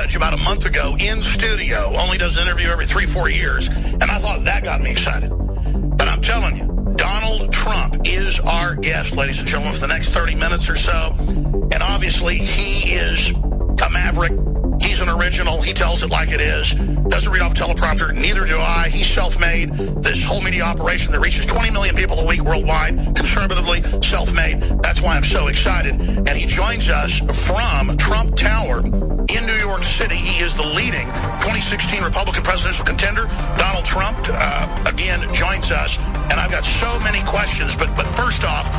judge about a month ago in studio, only does an interview every 3-4 years, and I thought that got me excited. But I'm telling you, Donald Trump is our guest, ladies and gentlemen, for the next 30 minutes or so. And obviously, he is a maverick. He's an original. He tells it like it is. Doesn't read off teleprompter. Neither do I. He's self-made. This whole media operation that reaches 20 million people a week worldwide, conservatively self-made. That's why I'm so excited. And he joins us from Trump Tower in New York City. He is the leading 2016 Republican presidential contender. Donald Trump, again, joins us. And I've got so many questions. But first off,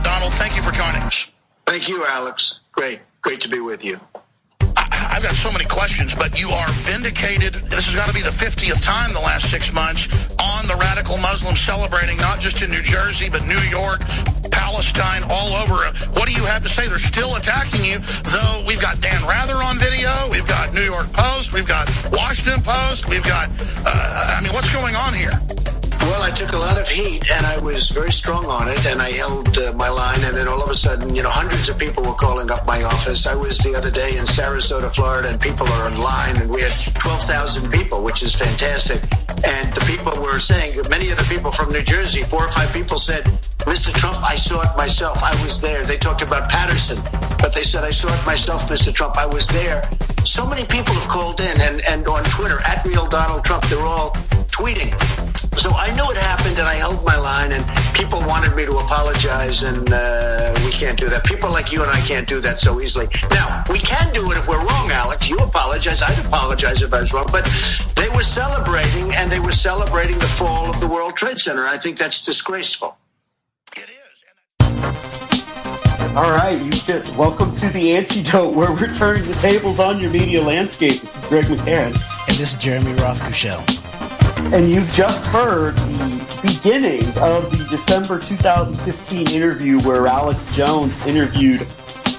Donald, thank you for joining us. Thank you, Alex. Great to be with you. I've got so many questions, but you are vindicated. This has got to be the 50th time the last 6 months on the radical Muslims celebrating, not just in New Jersey, but New York, Palestine, all over. What do you have to say? They're still attacking you, though we've got Dan Rather on video, we've got New York Post, we've got Washington Post, we've got, what's going on here? Well, I took a lot of heat, and I was very strong on it, and I held my line, and then all of a sudden, hundreds of people were calling up my office. I was the other day in Sarasota, Florida, and people are in line, and we had 12,000 people, which is fantastic. And the people were saying, many of the people from New Jersey, 4 or 5 people said, Mr. Trump, I saw it myself. I was there. They talked about Patterson, but they said, I saw it myself, Mr. Trump. I was there. So many people have called in, and on Twitter, @RealDonaldTrump, they're all tweeting. So I knew it happened, and I held my line, and people wanted me to apologize, and we can't do that. People like you and I can't do that so easily. Now, we can do it if we're wrong, Alex. You apologize. I'd apologize if I was wrong. But they were celebrating, and they were celebrating the fall of the World Trade Center. I think that's disgraceful. It is. All right, welcome to The Antidote, where we're turning the tables on your media landscape. This is Greg McCarran. And this is Jeremy Roth-Kushel. And you've just heard the beginning of the December 2015 interview where Alex Jones interviewed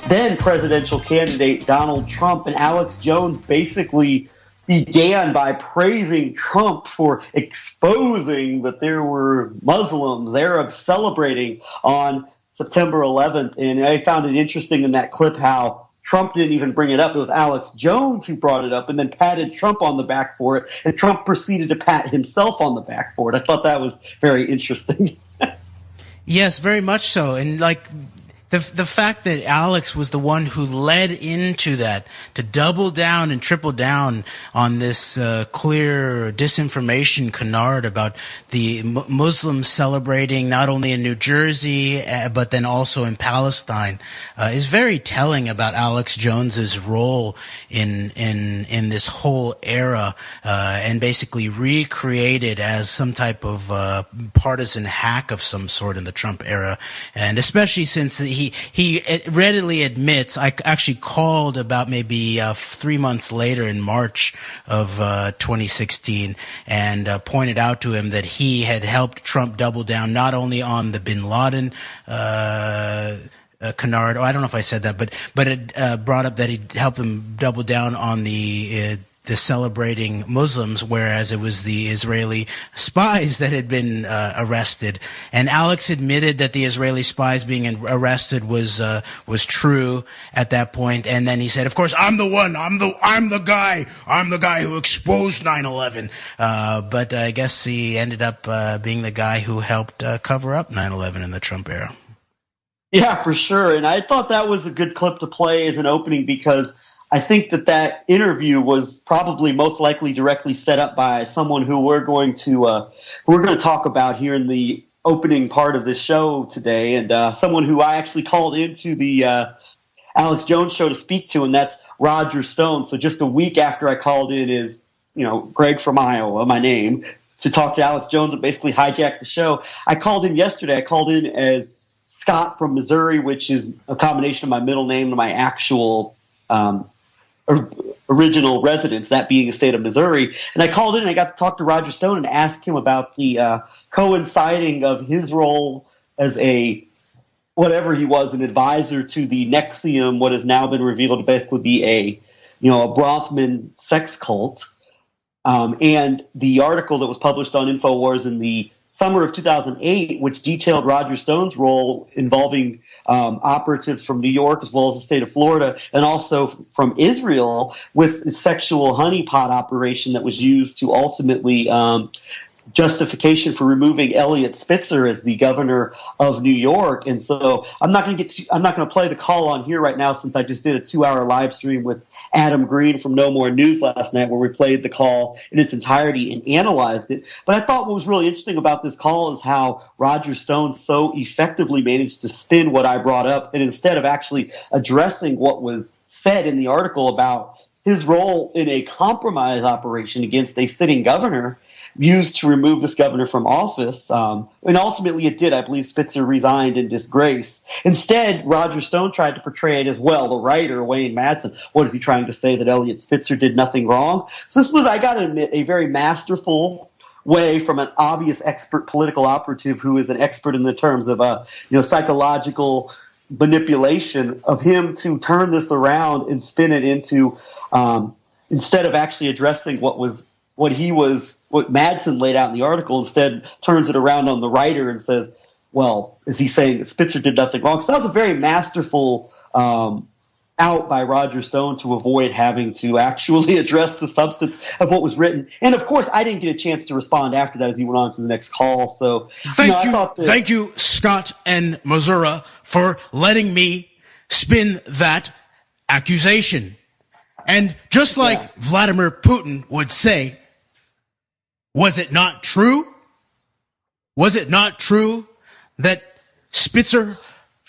then presidential candidate Donald Trump. And Alex Jones basically began by praising Trump for exposing that there were Muslims, Arabs celebrating on September 11th. And I found it interesting in that clip how Trump didn't even bring it up. It was Alex Jones who brought it up and then patted Trump on the back for it. And Trump proceeded to pat himself on the back for it. I thought that was very interesting. Yes, very much so. And the fact that Alex was the one who led into that, to double down and triple down on this clear disinformation canard about the Muslims celebrating not only in New Jersey but then also in Palestine is very telling about Alex Jones's role in this whole era, and basically recreated as some type of partisan hack of some sort in the Trump era, and especially since he readily admits. I actually called about maybe 3 months later in March of 2016 and pointed out to him that he had helped Trump double down not only on the bin Laden canard. I don't know if I said that, but it brought up that he'd help him double down on the celebrating Muslims, whereas it was the Israeli spies that had been arrested. And Alex admitted that the Israeli spies being arrested was true at that point. And then he said, "Of course, I'm the one. I'm the guy who exposed 9/11." But I guess he ended up being the guy who helped cover up 9/11 in the Trump era. Yeah, for sure. And I thought that was a good clip to play as an opening because I think that interview was probably most likely directly set up by someone who we're going to talk about here in the opening part of this show today, and someone who I actually called into the Alex Jones show to speak to, and that's Roger Stone. So just a week after I called in is, Greg from Iowa, my name, to talk to Alex Jones and basically hijack the show. I called in yesterday. I called in as Scott from Missouri, which is a combination of my middle name and my actual original residence, that being the state of Missouri. And I called in and I got to talk to Roger Stone and ask him about the coinciding of his role as whatever he was, an advisor to the NXIVM, what has now been revealed to basically be a Brahmin sex cult, and the article that was published on InfoWars in the summer of 2008, which detailed Roger Stone's role involving operatives from New York as well as the state of Florida, and also from Israel with the sexual honeypot operation that was used to ultimately justification for removing Eliot Spitzer as the governor of New York. And so I'm not going to play the call on here right now, since I just did a 2-hour live stream with Adam Green from No More News last night, where we played the call in its entirety and analyzed it. But I thought what was really interesting about this call is how Roger Stone so effectively managed to spin what I brought up, and instead of actually addressing what was said in the article about his role in a compromise operation against a sitting governor, used to remove this governor from office. And ultimately it did. I believe Spitzer resigned in disgrace. Instead, Roger Stone tried to portray it as, well, the writer, Wayne Madsen. What is he trying to say, that Eliot Spitzer did nothing wrong? So this was, I got to admit, a very masterful way from an obvious expert political operative who is an expert in the terms of psychological manipulation, of him to turn this around and spin it into, instead of actually addressing what Madsen laid out in the article, instead turns it around on the writer and says, well, is he saying that Spitzer did nothing wrong? So that was a very masterful out by Roger Stone to avoid having to actually address the substance of what was written. And of course, I didn't get a chance to respond after that as he went on to the next call. So thank you, Scott and Missouri, for letting me spin that accusation. And just like Vladimir Putin would say, was it not true? Was it not true that Spitzer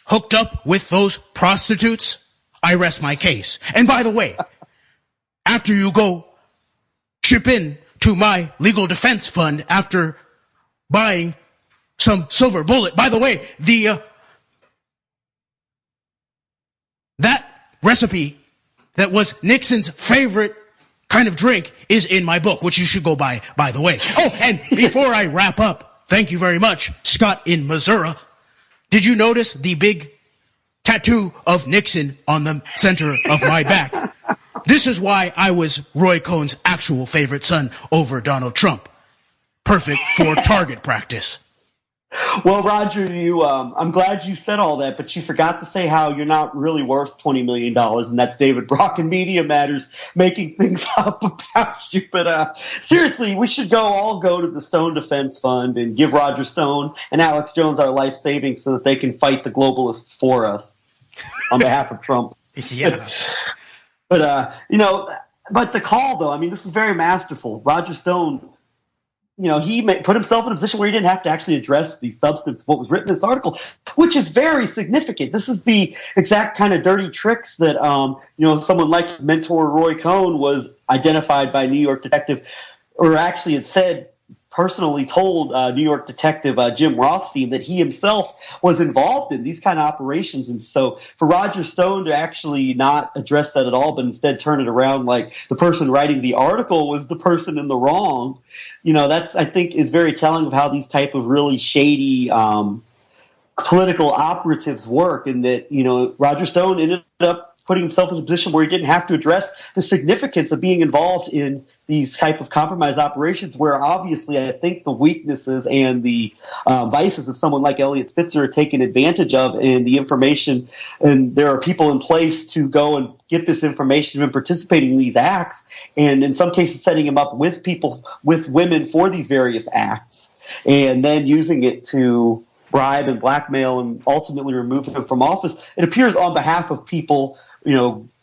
hooked up with those prostitutes? I rest my case. And by the way, after you go chip in to my legal defense fund after buying some silver bullet, by the way, that recipe that was Nixon's favorite kind of drink is in my book, which you should go buy, by the way. Oh, and before I wrap up, thank you very much, Scott in Missouri. Did you notice the big tattoo of Nixon on the center of my back? This is why I was Roy Cohn's actual favorite son over Donald Trump. Perfect for target practice. Well, Roger, I'm glad you said all that, but you forgot to say how you're not really worth $20 million, and that's David Brock and Media Matters making things up about you. But seriously, we should all go to the Stone Defense Fund and give Roger Stone and Alex Jones our life savings so that they can fight the globalists for us on behalf of Trump. Yeah. But the call, though, I mean, this is very masterful. Roger Stone, he put himself in a position where he didn't have to actually address the substance of what was written in this article, which is very significant. This is the exact kind of dirty tricks that, someone like his mentor Roy Cohn was identified by New York detective, or actually it said personally told New York detective Jim Rothstein that he himself was involved in these kind of operations. And so for Roger Stone to actually not address that at all, but instead turn it around like the person writing the article was the person in the wrong, that's, I think, is very telling of how these type of really shady political operatives work. And that, Roger Stone ended up putting himself in a position where he didn't have to address the significance of being involved in these type of compromise operations, where obviously I think the weaknesses and the vices of someone like Eliot Spitzer are taken advantage of, and the information, and there are people in place to go and get this information and participating in these acts, and in some cases setting him up with people, with women for these various acts, and then using it to bribe and blackmail and ultimately remove him from office. It appears on behalf of people,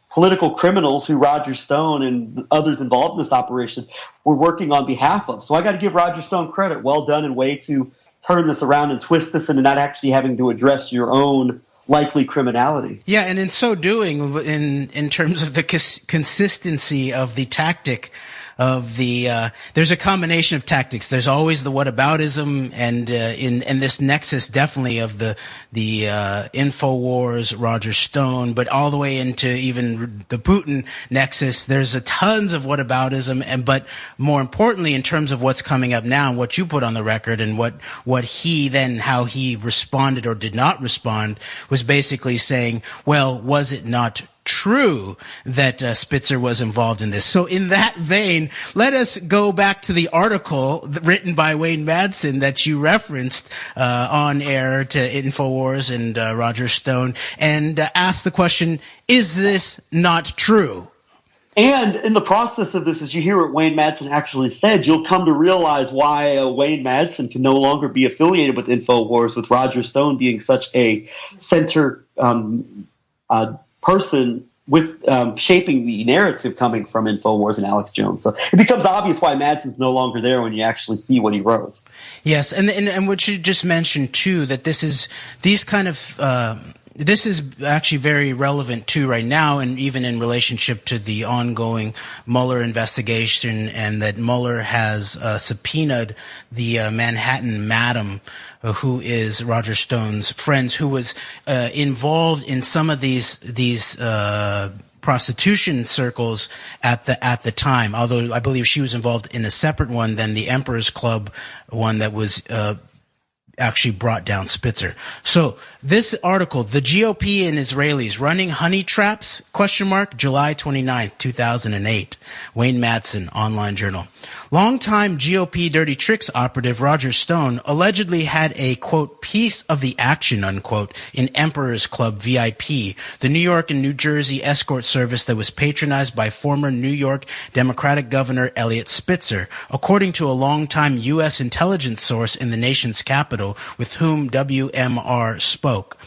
political criminals who Roger Stone and others involved in this operation were working on behalf of. So I got to give Roger Stone credit. Well done, and way to turn this around and twist this into not actually having to address your own likely criminality. Yeah, and in so doing, in terms of the consistency of the tactic of there's a combination of tactics. There's always the whataboutism, and in this nexus definitely of the InfoWars, Roger Stone, but all the way into even the Putin nexus. There's tons of whataboutism, but more importantly, in terms of what's coming up now and what you put on the record, and what he then, how he responded or did not respond, was basically saying, well, was it not true that Spitzer was involved in this. So in that vein, let us go back to the article written by Wayne Madsen that you referenced on air to InfoWars and Roger Stone, and ask the question, is this not true? And in the process of this, as you hear what Wayne Madsen actually said, you'll come to realize why Wayne Madsen can no longer be affiliated with InfoWars, with Roger Stone being such a center person with shaping the narrative coming from InfoWars and Alex Jones. So it becomes obvious why Madsen's no longer there when you actually see what he wrote. Yes, and what you just mentioned too, that this is actually very relevant too right now, and even in relationship to the ongoing Mueller investigation, and that Mueller has subpoenaed the Manhattan Madam, who is Roger Stone's friends, who was involved in some of these prostitution circles at the time. Although I believe she was involved in a separate one than the Emperor's Club one that was actually brought down Spitzer. So this article, The GOP and Israelis Running Honey Traps, ? July 29th, 2008. Wayne Madsen, Online Journal. Longtime GOP dirty tricks operative Roger Stone allegedly had a, quote, piece of the action, unquote, in Emperor's Club VIP, the New York and New Jersey escort service that was patronized by former New York Democratic Governor Eliot Spitzer, according to a longtime U.S. intelligence source in the nation's capital with whom WMR spoke.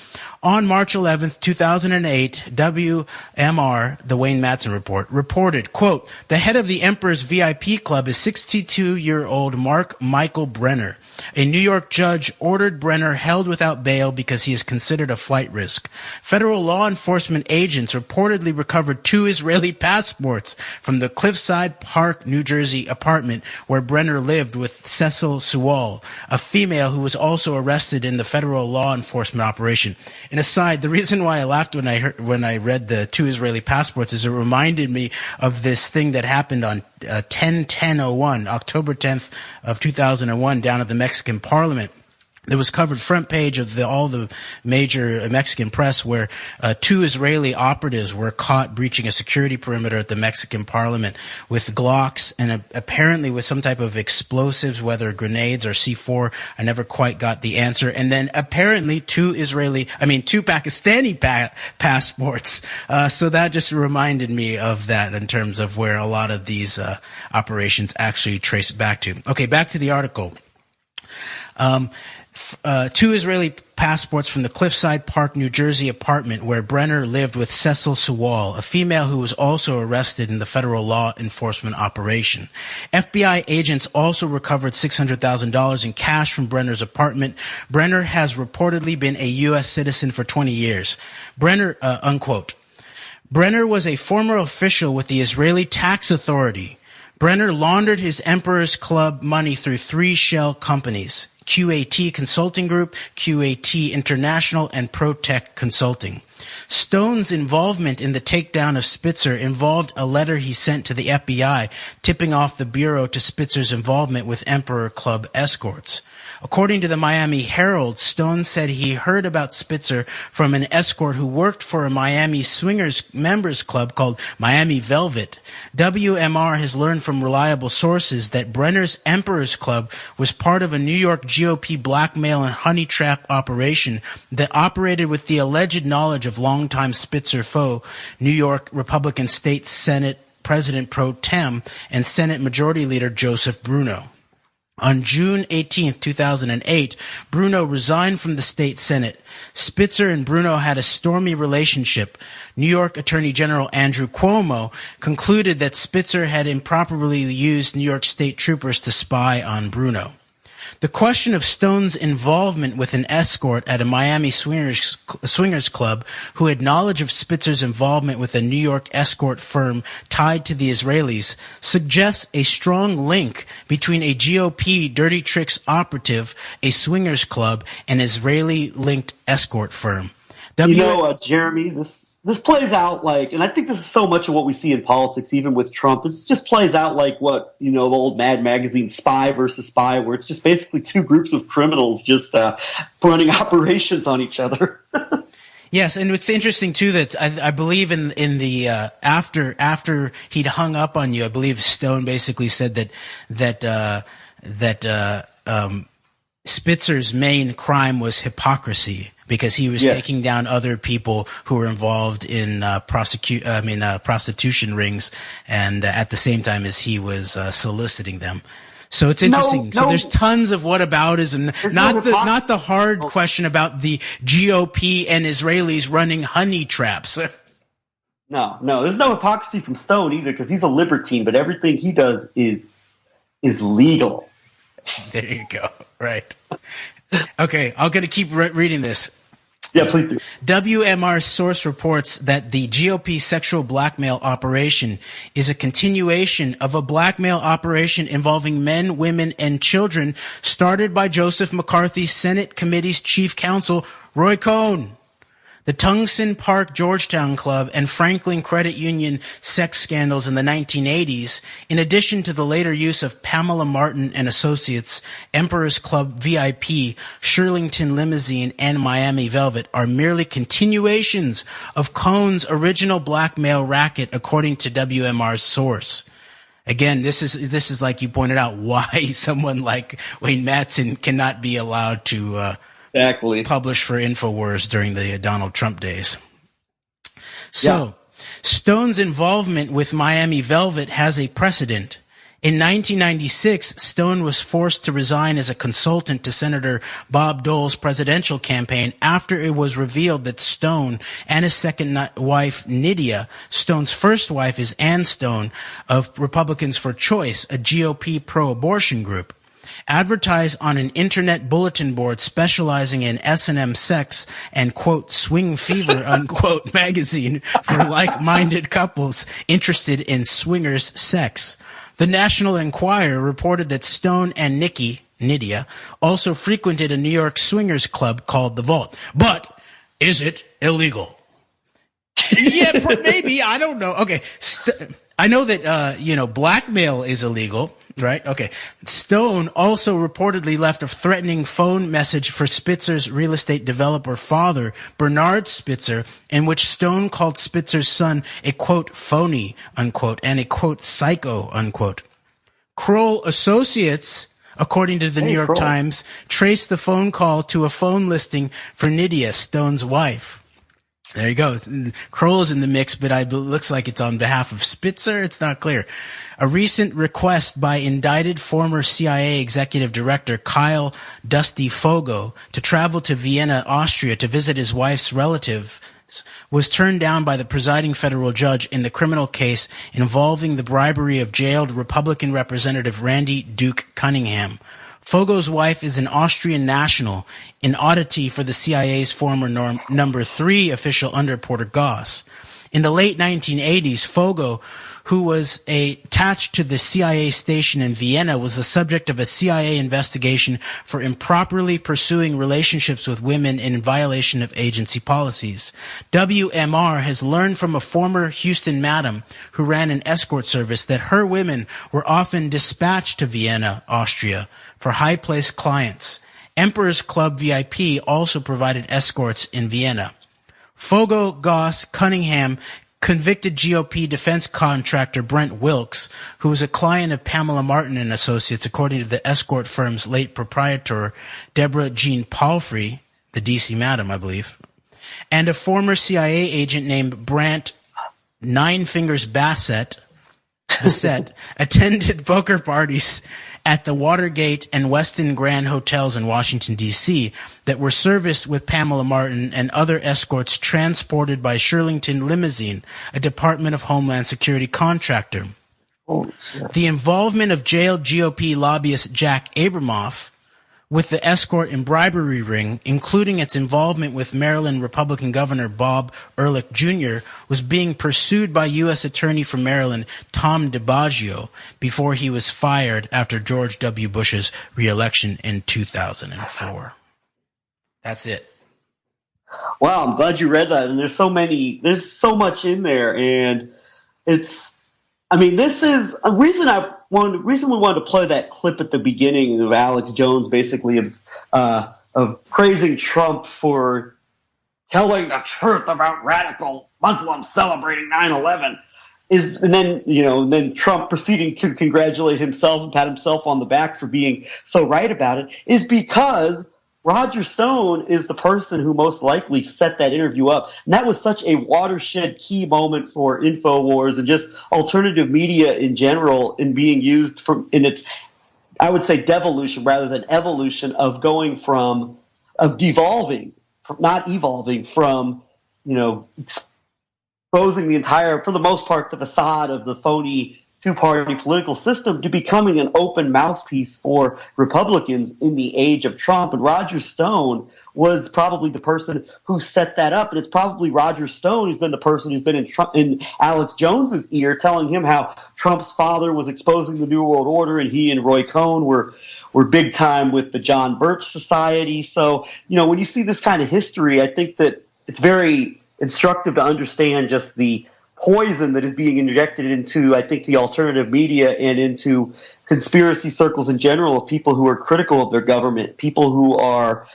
On March 11th, 2008, WMR, the Wayne Madsen report, reported, quote, the head of the Emperor's VIP club is 62-year-old Mark Michael Brenner. A New York judge ordered Brenner held without bail because he is considered a flight risk. Federal law enforcement agents reportedly recovered 2 Israeli passports from the Cliffside Park, New Jersey apartment where Brenner lived with Cecil Sewall, a female who was also arrested in the federal law enforcement operation. And aside, the reason why I laughed when I read the 2 Israeli passports is it reminded me of this thing that happened on 10/10/01, October 10th of 2001, down at the Mexican Parliament. There was covered front page of all the major Mexican press where 2 Israeli operatives were caught breaching a security perimeter at the Mexican Parliament with Glocks and apparently with some type of explosives, whether grenades or C4. I never quite got the answer. And then apparently 2 Pakistani passports. So that just reminded me of that in terms of where a lot of these operations actually trace back to. Okay, back to the article. 2 Israeli passports from the Cliffside Park, New Jersey apartment where Brenner lived with Cecil Sewall, a female who was also arrested in the federal law enforcement operation. FBI agents also recovered $600,000 in cash from Brenner's apartment. Brenner has reportedly been a U.S. citizen for 20 years. Brenner, unquote. Brenner was a former official with the Israeli tax authority. Brenner laundered his Emperor's Club money through 3 shell companies: QAT Consulting Group, QAT International, and ProTech Consulting. Stone's involvement in the takedown of Spitzer involved a letter he sent to the FBI tipping off the Bureau to Spitzer's involvement with Emperor Club escorts. According to the Miami Herald, Stone said he heard about Spitzer from an escort who worked for a Miami swingers members club called Miami Velvet. WMR has learned from reliable sources that Brenner's Emperor's Club was part of a New York GOP blackmail and honey trap operation that operated with the alleged knowledge of longtime Spitzer foe, New York Republican State Senate President Pro Tem and Senate Majority Leader Joseph Bruno. On June 18, 2008, Bruno resigned from the state Senate. Spitzer and Bruno had a stormy relationship. New York Attorney General Andrew Cuomo concluded that Spitzer had improperly used New York state troopers to spy on Bruno. The question of Stone's involvement with an escort at a Miami swingers club who had knowledge of Spitzer's involvement with a New York escort firm tied to the Israelis suggests a strong link between a GOP dirty tricks operative, a swingers club, and Israeli-linked escort firm. Jeremy, this plays out like, and I think this is so much of what we see in politics, even with Trump. It just plays out like what, the old Mad Magazine Spy versus Spy, where it's just basically 2 groups of criminals just running operations on each other. Yes, and it's interesting too that I believe in the after he'd hung up on you, I believe Stone basically said that Spitzer's main crime was hypocrisy, because he was taking down other people who were involved in prostitution rings, and at the same time as he was soliciting them. So it's interesting. So there's tons of whataboutism, not the hard question about the GOP and Israelis running honey traps. No, there's no hypocrisy from Stone either, because he's a libertine, but everything he does is legal. There you go. Right. Okay, I'm going to keep reading this. Yeah, please do. WMR's source reports that the GOP sexual blackmail operation is a continuation of a blackmail operation involving men, women, and children started by Joseph McCarthy's Senate Committee's chief counsel, Roy Cohn. The Tungsten Park Georgetown Club and Franklin Credit Union sex scandals in the 1980s, in addition to the later use of Pamela Martin and Associates, Emperor's Club VIP, Shirlington Limousine, and Miami Velvet, are merely continuations of Cohn's original blackmail racket, according to WMR's source. Again, this is like you pointed out, why someone like Wayne Madsen cannot be allowed to published for InfoWars during the Donald Trump days. So, Stone's involvement with Miami Velvet has a precedent. In 1996, Stone was forced to resign as a consultant to Senator Bob Dole's presidential campaign after it was revealed that Stone and his second wife, Nydia, Stone's first wife is Ann Stone of Republicans for Choice, a GOP pro-abortion group, advertise on an internet bulletin board specializing in S&M sex and, quote, swing fever, unquote, magazine for like-minded couples interested in swingers sex. The National Enquirer reported that Stone and Nydia, also frequented a New York swingers club called The Vault. But is it illegal? Yeah, maybe. I don't know. Okay. I know that, blackmail is illegal. Right? Okay. Stone also reportedly left a threatening phone message for Spitzer's real estate developer father, Bernard Spitzer, in which Stone called Spitzer's son a, quote, phony, unquote, and a, quote, psycho, unquote. Kroll Associates, according to the New York Times, traced the phone call to a phone listing for Nydia, Stone's wife. There you go. Kroll's in the mix, but it looks like it's on behalf of Spitzer. It's not clear. A recent request by indicted former CIA executive director Kyle Dusty Fogo to travel to Vienna, Austria to visit his wife's relatives was turned down by the presiding federal judge in the criminal case involving the bribery of jailed Republican Representative Randy Duke Cunningham. Fogo's wife is an Austrian national, an oddity for the CIA's former number 3 official under Porter Goss. In the late 1980s, Fogo, who was attached to the CIA station in Vienna, was the subject of a CIA investigation for improperly pursuing relationships with women in violation of agency policies. WMR has learned from a former Houston madam who ran an escort service that her women were often dispatched to Vienna, Austria, for high-placed clients. Emperor's Club VIP also provided escorts in Vienna. Fogo, Goss, Cunningham, convicted GOP defense contractor Brent Wilkes, who was a client of Pamela Martin and Associates, according to the escort firm's late proprietor, Deborah Jean Palfrey, the D.C. madam, I believe, and a former CIA agent named Brant Nine Fingers Bassett attended poker parties at the Watergate and Westin Grand hotels in Washington, D.C. that were serviced with Pamela Martin and other escorts transported by Shirlington Limousine, a Department of Homeland Security contractor. The involvement of jailed GOP lobbyist Jack Abramoff with the escort and bribery ring, including its involvement with Maryland Republican Governor Bob Ehrlich Jr., was being pursued by U.S. Attorney for Maryland Tom DiBaggio before he was fired after George W. Bush's re-election in 2004. That's it. Wow, I'm glad you read that. And there's so much in there, and this is a reason we wanted to play that clip at the beginning of Alex Jones, basically of praising Trump for telling the truth about radical Muslims celebrating 9/11 and then Trump proceeding to congratulate himself and pat himself on the back for being so right about it, is because Roger Stone is the person who most likely set that interview up. And that was such a watershed key moment for InfoWars and just alternative media in general in being used in its, I would say, devolution rather than evolution of going from, of devolving, not evolving from, exposing the entire, for the most part, the facade of the phony two-party political system to becoming an open mouthpiece for Republicans in the age of Trump. And Roger Stone was probably the person who set that up. And it's probably Roger Stone who's been the person who's been in Alex Jones's ear telling him how Trump's father was exposing the New World Order and he and Roy Cohn were big time with the John Birch Society. So, when you see this kind of history, I think that it's very instructive to understand just the poison that is being injected into, I think, the alternative media and into conspiracy circles in general of people who are critical of their government, people who are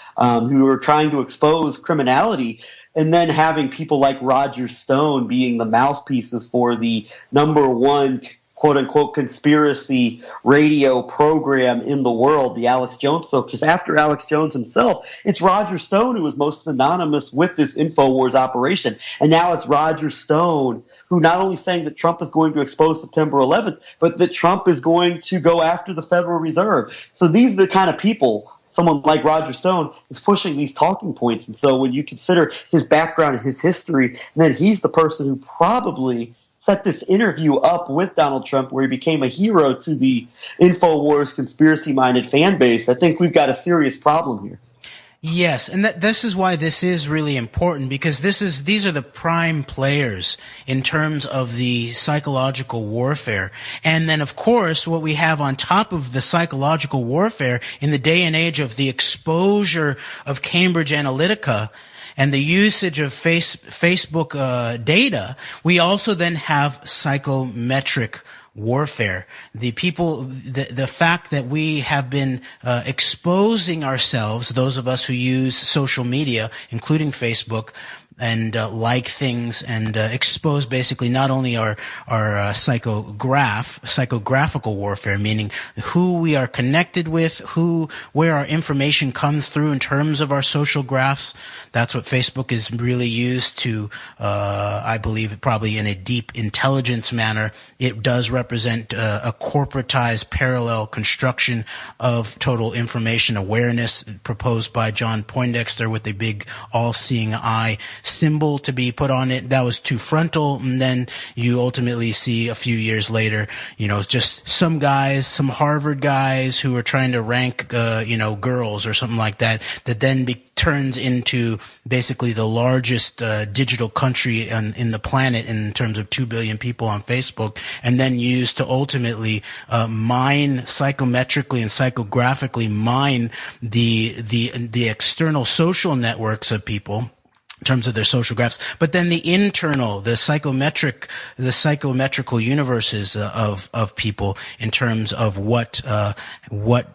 trying to expose criminality, and then having people like Roger Stone being the mouthpieces for the number one quote-unquote conspiracy radio program in the world, the Alex Jones Show, because after Alex Jones himself, it's Roger Stone who was most synonymous with this InfoWars operation. And now it's Roger Stone who not only saying that Trump is going to expose September 11th, but that Trump is going to go after the Federal Reserve. So these are the kind of people, someone like Roger Stone is pushing these talking points. And so when you consider his background and his history, then he's the person who probably set this interview up with Donald Trump where he became a hero to the InfoWars conspiracy-minded fan base. I think we've got a serious problem here. Yes, and this is why this is really important, because these are the prime players in terms of the psychological warfare. And then, of course, what we have on top of the psychological warfare in the day and age of the exposure of Cambridge Analytica and the usage of Facebook data, we also then have psychometric warfare. The fact that we have been exposing ourselves, those of us who use social media, including Facebook, and like things and expose basically not only our psychographical warfare, meaning who we are connected with, where our information comes through in terms of our social graphs. That's what Facebook is really used to, I believe, probably in a deep intelligence manner. It does represent a corporatized parallel construction of total information awareness proposed by John Poindexter with a big all-seeing eye symbol to be put on it. That was too frontal. And then you ultimately see a few years later, just some Harvard guys who are trying to rank, girls or something like that then turns into basically the largest digital country in the planet in terms of 2 billion people on Facebook, and then used to ultimately mine psychometrically and psychographically mine the external social networks of people in terms of their social graphs, but then the internal, the psychometrical universes of people in terms of what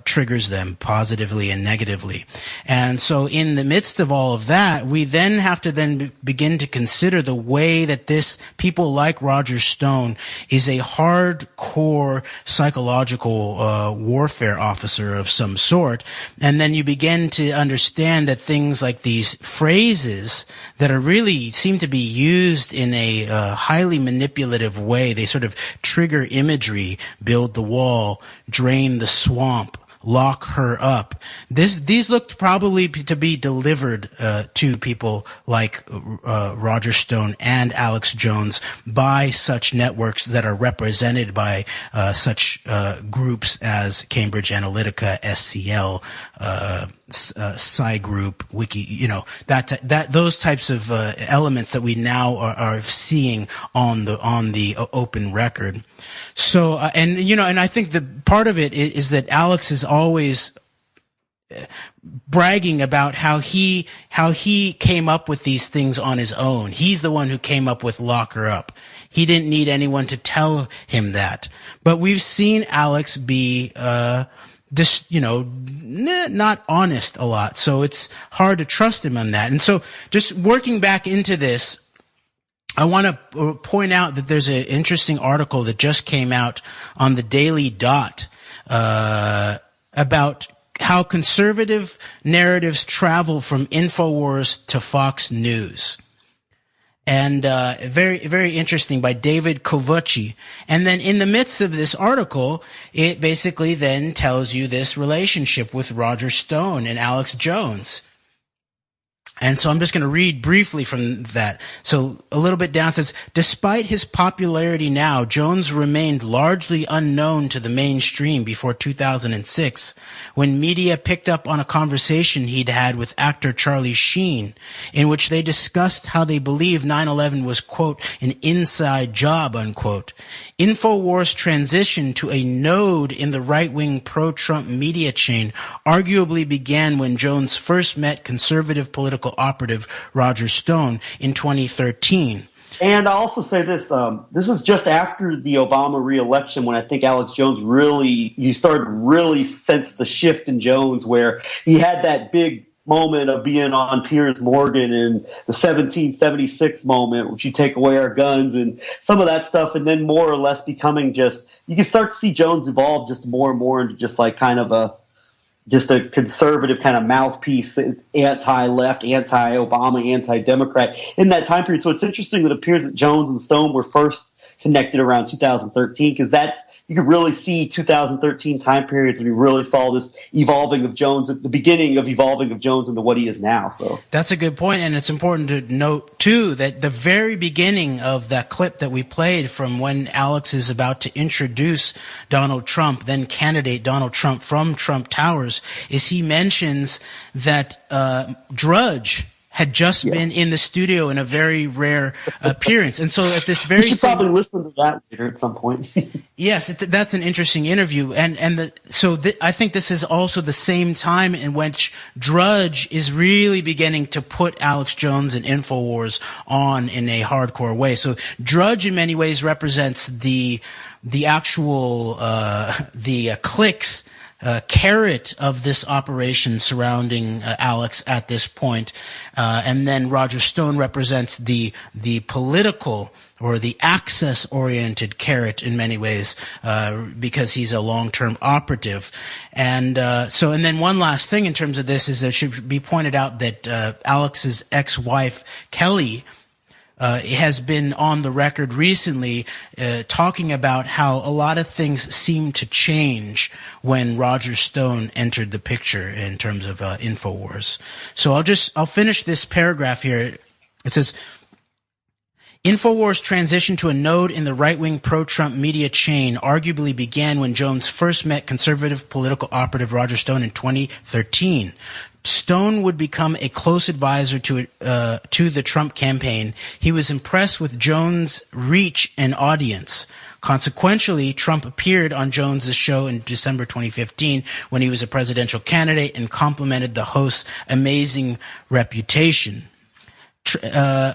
triggers them positively and negatively. And so in the midst of all of that, we then have to then begin to consider the way that people like Roger Stone is a hardcore psychological warfare officer of some sort. And then you begin to understand that things like these phrases that are really seem to be used in a highly manipulative way. They sort of trigger imagery, build the wall, drain the swamp, lock her up. These looked probably to be delivered to people like Roger Stone and Alex Jones by such networks that are represented by such groups as Cambridge Analytica, SCL, Psy Group, Wiki, those types of elements that we now are seeing on the open record. So, and I think the part of it is that Alex is always bragging about how he came up with these things on his own. He's the one who came up with Lock Her Up. He didn't need anyone to tell him that. But we've seen Alex be not honest a lot. So it's hard to trust him on that. And so just working back into this, I want to point out that there's an interesting article that just came out on the Daily Dot about how conservative narratives travel from InfoWars to Fox News. And very, very interesting, by David Kovucci. And then in the midst of this article, it basically then tells you this relationship with Roger Stone and Alex Jones. And so I'm just going to read briefly from that. So a little bit down, it says, despite his popularity now, Jones remained largely unknown to the mainstream before 2006, when media picked up on a conversation he'd had with actor Charlie Sheen, in which they discussed how they believe 9/11 was, quote, an inside job, unquote. InfoWars' transition to a node in the right-wing pro-Trump media chain arguably began when Jones first met conservative political operative Roger Stone in 2013. And I'll also say this, this is just after the Obama re-election, when I think Alex Jones you started to really sense the shift in Jones, where he had that big moment of being on Piers Morgan and the 1776 moment, which you take away our guns and some of that stuff, and then more or less becoming just, you can start to see Jones evolve just more and more into just like kind of a conservative kind of mouthpiece, anti-left, anti-Obama, anti-Democrat in that time period. So it's interesting that it appears that Jones and Stone were first connected around 2013, because you could really see 2013 time period when you really saw this evolving of Jones, the beginning of evolving of Jones into what he is now. So that's a good point, and it's important to note too that the very beginning of that clip that we played from when Alex is about to introduce Donald Trump, then candidate Donald Trump, from Trump Towers, is he mentions that Drudge had just been in the studio in a very rare appearance. And so at this very you should probably listen to that later at some point. Yes, that's an interesting interview. I think this is also the same time in which Drudge is really beginning to put Alex Jones and InfoWars on in a hardcore way. So Drudge in many ways represents the actual, cliques, carrot of this operation surrounding Alex at this point. And then Roger Stone represents the political or the access-oriented carrot in many ways, because he's a long-term operative. And then one last thing in terms of this is that it should be pointed out that Alex's ex-wife, Kelly, has been on the record recently talking about how a lot of things seem to change when Roger Stone entered the picture in terms of InfoWars. So I'll finish this paragraph here. It says, InfoWars' transition to a node in the right-wing pro-Trump media chain arguably began when Jones first met conservative political operative Roger Stone in 2013. Stone would become a close advisor to the Trump campaign. He was impressed with Jones' reach and audience. Consequentially, Trump appeared on Jones's show in December 2015 when he was a presidential candidate and complimented the host's amazing reputation.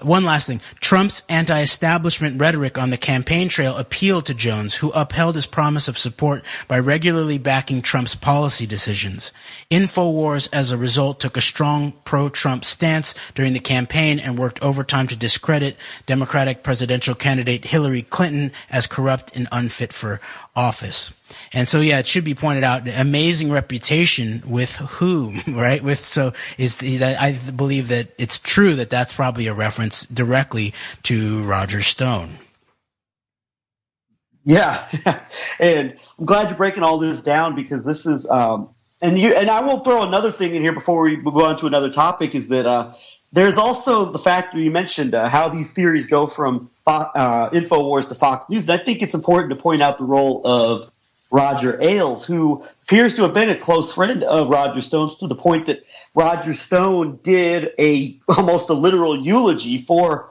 One last thing. Trump's anti-establishment rhetoric on the campaign trail appealed to Jones, who upheld his promise of support by regularly backing Trump's policy decisions. InfoWars, as a result, took a strong pro-Trump stance during the campaign and worked overtime to discredit Democratic presidential candidate Hillary Clinton as corrupt and unfit for office. And so, yeah, it should be pointed out, amazing reputation with whom, right? I believe that it's true that that's probably a reference directly to Roger Stone. Yeah. And I'm glad you're breaking all this down, because this is, and I will throw another thing in here before we move on to another topic, is that, there's also the fact that you mentioned how these theories go from InfoWars to Fox News. And I think it's important to point out the role of Roger Ailes, who appears to have been a close friend of Roger Stone's, to the point that Roger Stone did almost a literal eulogy for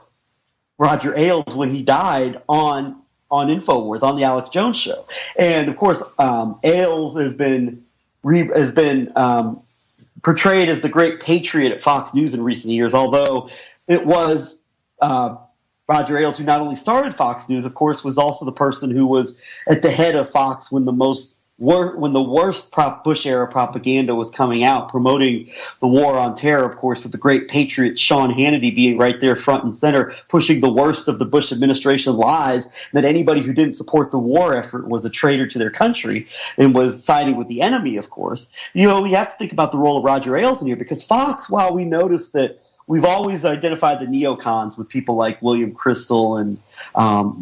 Roger Ailes when he died on InfoWars, on the Alex Jones show. And of course, Ailes has been portrayed as the great patriot at Fox News in recent years, although it was Roger Ailes who not only started Fox News, of course, was also the person who was at the head of Fox when the most when the worst Bush-era propaganda was coming out, promoting the war on terror, of course, with the great patriot Sean Hannity being right there front and center, pushing the worst of the Bush administration lies, that anybody who didn't support the war effort was a traitor to their country and was siding with the enemy, of course. You know, we have to think about the role of Roger Ailes in here, because Fox, while we noticed that we've always identified the neocons with people like William Kristol and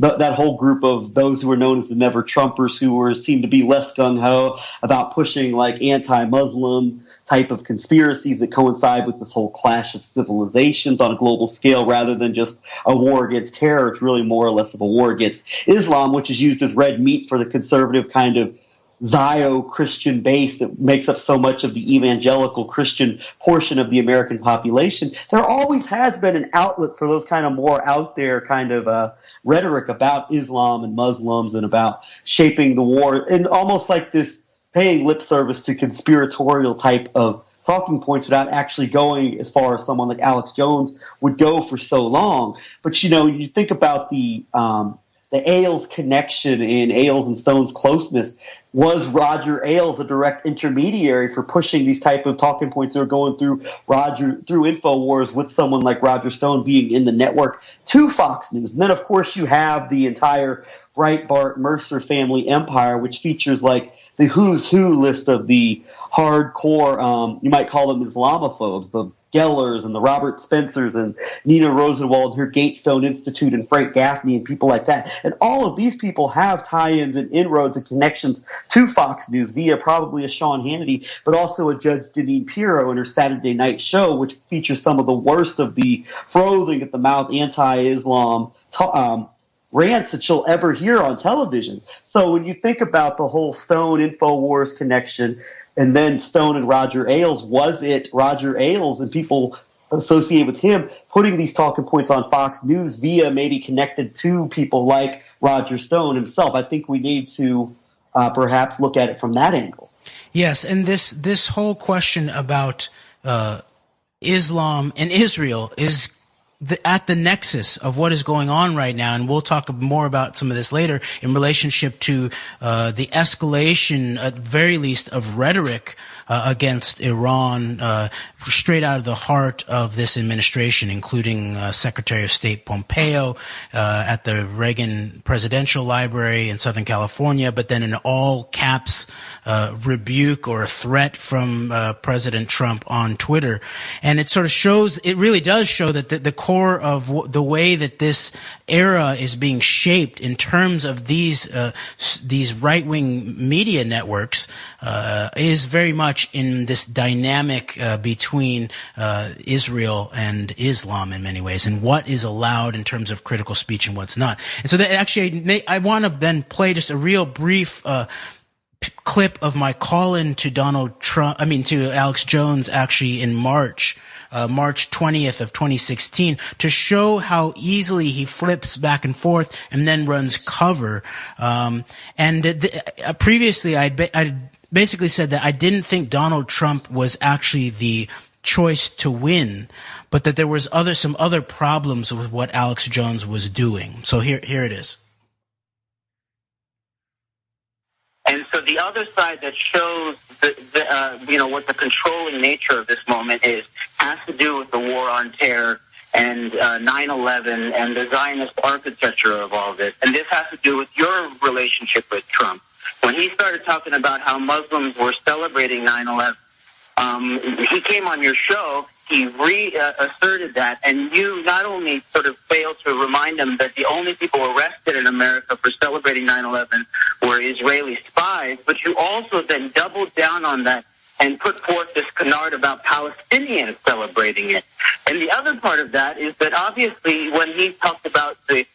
that whole group of those who were known as the Never Trumpers, who seemed to be less gung-ho about pushing like anti-Muslim type of conspiracies that coincide with this whole clash of civilizations on a global scale, rather than just a war against terror. It's really more or less of a war against Islam, which is used as red meat for the conservative kind of Zio-Christian base that makes up so much of the evangelical Christian portion of the American population. There always has been an outlet for those kind of more out there kind of rhetoric about Islam and Muslims and about shaping the war, and almost like this paying lip service to conspiratorial type of talking points without actually going as far as someone like Alex Jones would go for so long. But, you know, you think about the Ailes connection and Ailes and Stone's closeness. Was Roger Ailes a direct intermediary for pushing these type of talking points that are going through InfoWars, with someone like Roger Stone being in the network to Fox News? And then, of course, you have the entire Breitbart Mercer family empire, which features like the who's who list of the hardcore, you might call them Islamophobes, the Gellers and the Robert Spencers and Nina Rosenwald and her Gatestone Institute and Frank Gaffney and people like that. And all of these people have tie-ins and inroads and connections to Fox News via probably a Sean Hannity, but also a Judge Deneen Pirro in her Saturday night show, which features some of the worst of the frothing at the mouth anti-Islam rants that you'll ever hear on television. So when you think about the whole Stone InfoWars connection, and then Stone and Roger Ailes, was it Roger Ailes and people associated with him putting these talking points on Fox News via maybe connected to people like Roger Stone himself? I think we need to perhaps look at it from that angle. Yes, and this whole question about Islam and Israel is at the nexus of what is going on right now, and we'll talk more about some of this later in relationship to the escalation, at very least, of rhetoric against Iran, straight out of the heart of this administration, including Secretary of State Pompeo at the Reagan Presidential Library in Southern California, but then an all caps rebuke or a threat from President Trump on Twitter. And it sort of shows, it really does show that the core of the way that this era is being shaped in terms of these right-wing media networks is very much in this dynamic between Israel and Islam in many ways, and what is allowed in terms of critical speech and what's not. And so that actually, I want to then play just a real brief clip of my call-in to to Alex Jones, actually in March 20th of 2016, to show how easily he flips back and forth and then runs cover. Previously I basically said that I didn't think Donald Trump was actually the choice to win, but that there was some other problems with what Alex Jones was doing. So here it is. And so the other side that shows what the controlling nature of this moment has to do with the war on terror and 9/11 and the Zionist architecture of all this. And this has to do with your relationship with Trump. When he started talking about how Muslims were celebrating 9/11, he came on your show, he reasserted that, and you not only sort of failed to remind him that the only people arrested in America for celebrating 9/11 were Israeli spies, but you also then doubled down on that and put forth this canard about Palestinians celebrating it. And the other part of that is that obviously when he talked about that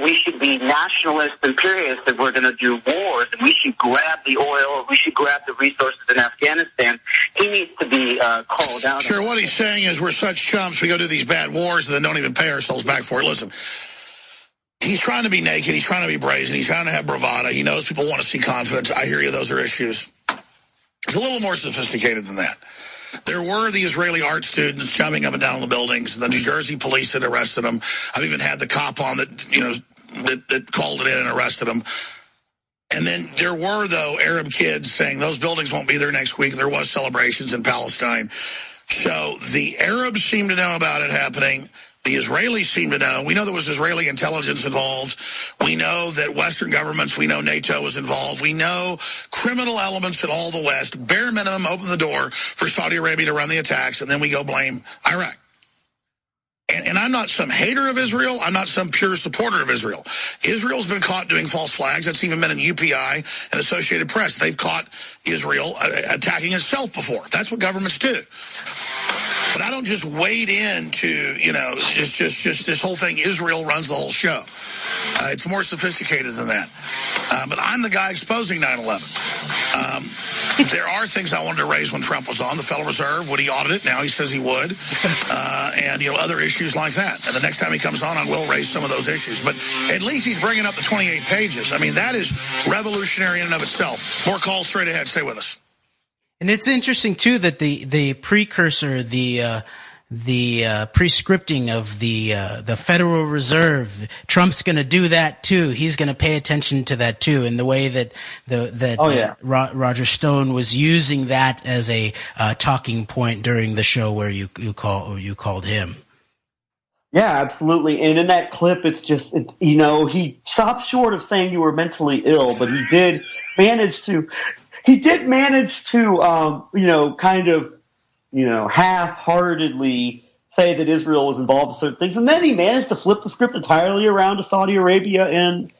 we should be nationalist imperialists if we're going to do wars, and we should grab the oil, we should grab the resources in Afghanistan, he needs to be called out. Sure, what he's saying is we're such chumps, we go do these bad wars and then don't even pay ourselves back for it. Listen, he's trying to be naked, he's trying to be brazen, he's trying to have bravado, he knows people want to see confidence. I hear you, those are issues. It's a little more sophisticated than that. There were the Israeli art students jumping up and down the buildings. The New Jersey police had arrested them. I've even had the cop on that called it in and arrested them. And then there were, though, Arab kids saying those buildings won't be there next week. There was celebrations in Palestine. So the Arabs seem to know about it happening. The Israelis seem to know. We know there was Israeli intelligence involved. We know that Western governments, we know NATO was involved. We know criminal elements in all the West. Bare minimum, open the door for Saudi Arabia to run the attacks, and then we go blame Iraq. And I'm not some hater of Israel. I'm not some pure supporter of Israel. Israel's been caught doing false flags. That's even been in UPI and Associated Press. They've caught Israel attacking itself before. That's what governments do. But I don't just wade into, just this whole thing, Israel runs the whole show. It's more sophisticated than that. But I'm the guy exposing 9/11. There are things I wanted to raise when Trump was on. The Federal Reserve, would he audit it? Now he says he would. And, other issues like that. And the next time he comes on, I will raise some of those issues. But at least he's bringing up the 28 pages. I mean, that is revolutionary in and of itself. More calls straight ahead. Stay with us. And it's interesting, too, that the precursor, the prescripting of the Federal Reserve, Trump's going to do that too. He's going to pay attention to that too, in the way that Roger Stone was using that as a talking point during the show where you called him. Yeah, absolutely. And in that clip, it's just, he stopped short of saying you were mentally ill, but he did manage to, half-heartedly say that Israel was involved in certain things. And then he managed to flip the script entirely around to Saudi Arabia and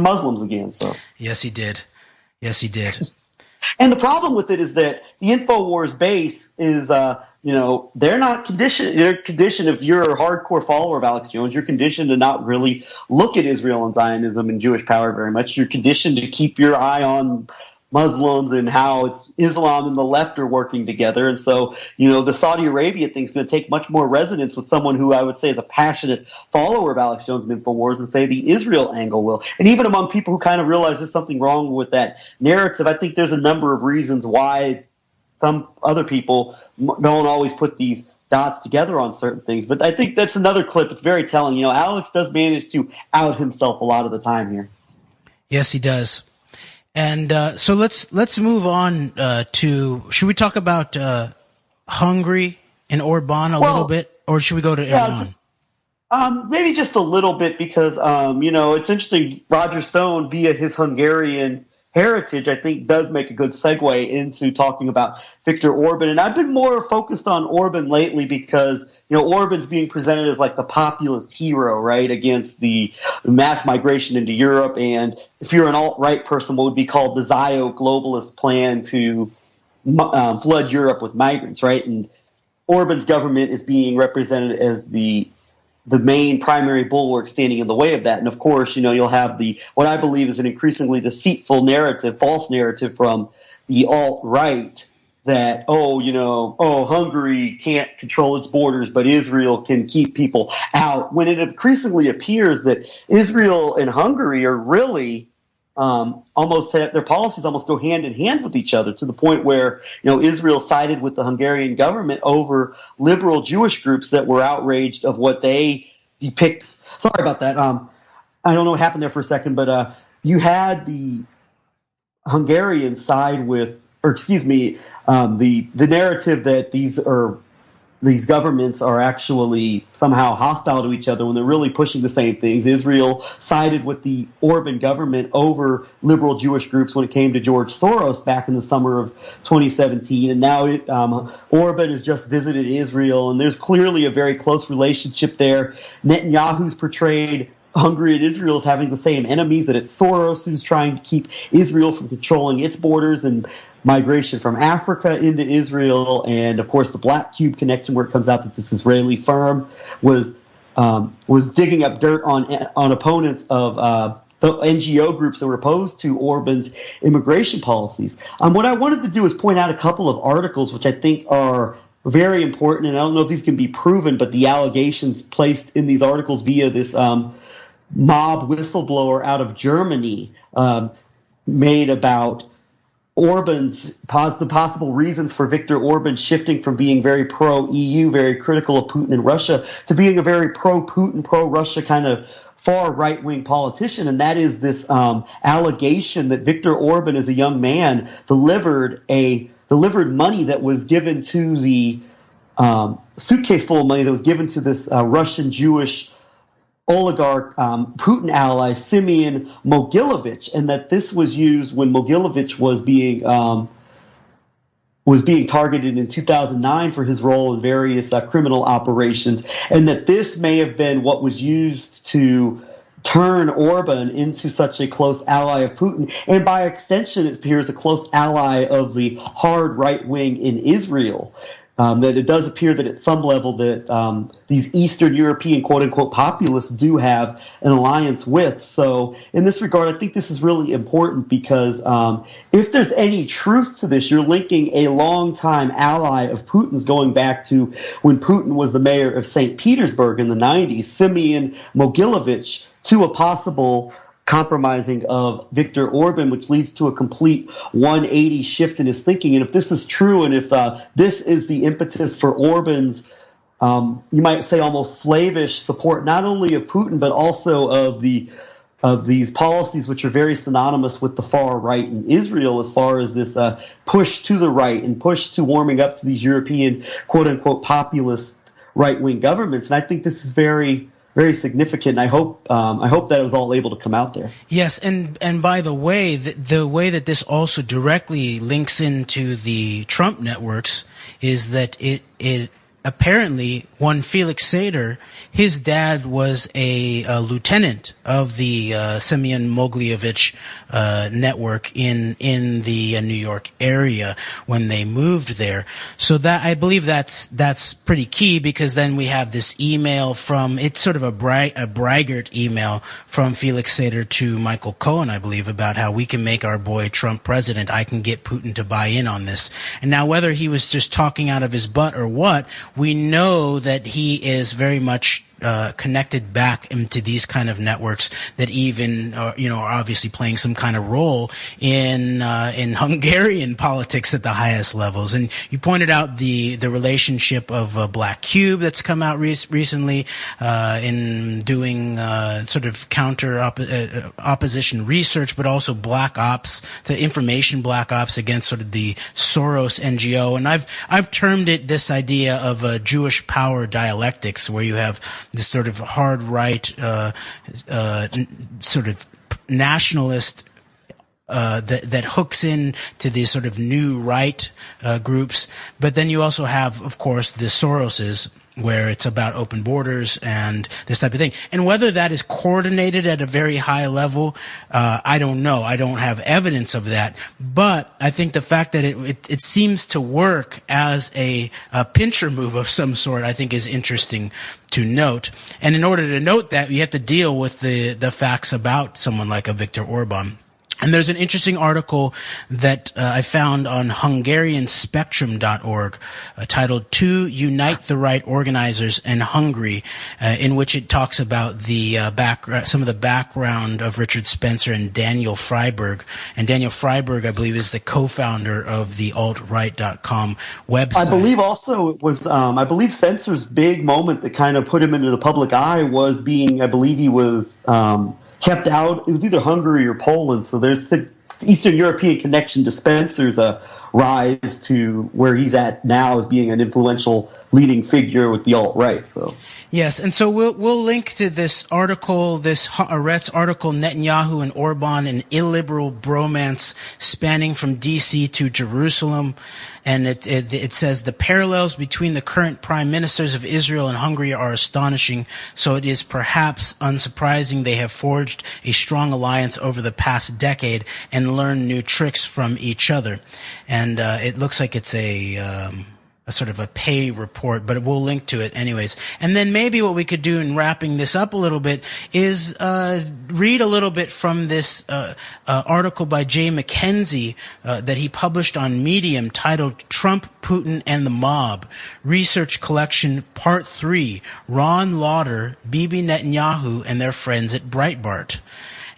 Muslims again. So Yes, he did. And the problem with it is that the InfoWars base is, they're not conditioned. They're conditioned, if you're a hardcore follower of Alex Jones, you're conditioned to not really look at Israel and Zionism and Jewish power very much. You're conditioned to keep your eye on Muslims and how it's Islam and the left are working together. And so, the Saudi Arabia thing is going to take much more resonance with someone who I would say is a passionate follower of Alex Jones and InfoWars, and say the Israel angle will. And even among people who kind of realize there's something wrong with that narrative, I think there's a number of reasons why some other people don't always put these dots together on certain things. But I think that's another clip. It's very telling. Alex does manage to out himself a lot of the time here. Yes, he does. And so let's move on to, should we talk about Hungary and Orban a little bit, or should we go to Iran? Maybe just a little bit, because it's interesting. Roger Stone, via his Hungarian heritage, I think does make a good segue into talking about Viktor Orban. And I've been more focused on Orban lately because, Orban's being presented as like the populist hero, right, against the mass migration into Europe. And if you're an alt-right person, what would be called the Zio globalist plan to flood Europe with migrants, right? And Orban's government is being represented as the main primary bulwark standing in the way of that. And of course, you'll have what I believe is an increasingly deceitful narrative, false narrative from the alt-right that, Hungary can't control its borders, but Israel can keep people out, when it increasingly appears that Israel and Hungary are really their policies almost go hand in hand with each other, to the point where, Israel sided with the Hungarian government over liberal Jewish groups that were outraged of what they depict. Sorry about that. I don't know what happened there for a second, but you had the Hungarians side with, the narrative that these governments are actually somehow hostile to each other, when they're really pushing the same things. Israel sided with the Orban government over liberal Jewish groups when it came to George Soros back in the summer of 2017. And now Orban has just visited Israel, and there's clearly a very close relationship there. Netanyahu's portrayed Hungary and Israel as having the same enemies, that it's Soros who's trying to keep Israel from controlling its borders, and migration from Africa into Israel. And of course, the Black Cube connection, where it comes out that this Israeli firm was digging up dirt on opponents of the NGO groups that were opposed to Orban's immigration policies. What I wanted to do is point out a couple of articles which I think are very important, and I don't know if these can be proven, but the allegations placed in these articles via this mob whistleblower out of Germany made about Orban's the possible reasons for Viktor Orban shifting from being very pro-EU, very critical of Putin and Russia, to being a very pro-Putin, pro-Russia kind of far right-wing politician, and that is this allegation that Viktor Orban, as a young man, delivered money that was given to the suitcase full of money that was given to this Russian Jewish oligarch, Putin ally, Simeon Mogilevich, and that this was used when Mogilevich was being targeted in 2009 for his role in various criminal operations, and that this may have been what was used to turn Orban into such a close ally of Putin, and by extension, it appears a close ally of the hard right wing in Israel. That it does appear that at some level that these Eastern European quote-unquote populists do have an alliance with. So in this regard, I think this is really important because if there's any truth to this, you're linking a longtime ally of Putin's going back to when Putin was the mayor of St. Petersburg in the 90s, Simeon Mogilevich, to a possible compromising of Viktor Orban, which leads to a complete 180 shift in his thinking. And if this is true, and if this is the impetus for Orban's, you might say almost slavish support, not only of Putin, but also of these policies, which are very synonymous with the far right in Israel, as far as this push to the right and push to warming up to these European quote-unquote populist right-wing governments. And I think this is very, very significant. I hope that it was all able to come out there. Yes, and by the way, the way that this also directly links into the Trump networks is that it apparently, one Felix Sater, his dad was a lieutenant of the Simeon Mogilevich network in the New York area when they moved there. So that, I believe that's pretty key, because then we have this email from, it's sort of a braggart email from Felix Sater to Michael Cohen, I believe, about how we can make our boy Trump president. I can get Putin to buy in on this. And now, whether he was just talking out of his butt or what, we know that he is very much connected back into these kind of networks that even, are obviously playing some kind of role in Hungarian politics at the highest levels. And you pointed out the relationship of Black Cube that's come out recently in doing sort of counter opposition research, but also black ops, the information black ops against sort of the Soros NGO. And I've termed it this idea of Jewish power dialectics, where you have this sort of hard right, sort of nationalist that hooks in to these sort of new right groups, but then you also have, of course, the Soroses, where it's about open borders and this type of thing. And whether that is coordinated at a very high level, I don't know. I don't have evidence of that. But I think the fact that it seems to work as a pincher move of some sort, I think is interesting to note. And in order to note that, you have to deal with the facts about someone like a Viktor Orban. And there's an interesting article that I found on HungarianSpectrum.org titled "To Unite the Right Organizers in Hungary," in which it talks about the some of the background of Richard Spencer and Daniel Freiberg. And Daniel Freiberg, I believe, is the co-founder of the altright.com website. I believe also it was, I believe Spencer's big moment that kind of put him into the public eye was being, I believe he was kept out. It was either Hungary or Poland. So there's the Eastern European connection to Spencer's rise to where he's at now as being an influential leading figure with the alt-right. So yes, and so we'll link to this article, this Haaretz article, Netanyahu and Orban, an illiberal bromance spanning from D.C. to Jerusalem. And it says the parallels between the current prime ministers of Israel and Hungary are astonishing. So it is perhaps unsurprising they have forged a strong alliance over the past decade and learned new tricks from each other. And it looks like it's a sort of a pay report, but we'll link to it anyways. And then maybe what we could do in wrapping this up a little bit is read a little bit from this article by Jay McKenzie that he published on Medium titled "Trump, Putin, and the Mob, Research Collection Part 3, Ron Lauder, Bibi Netanyahu, and Their Friends at Breitbart."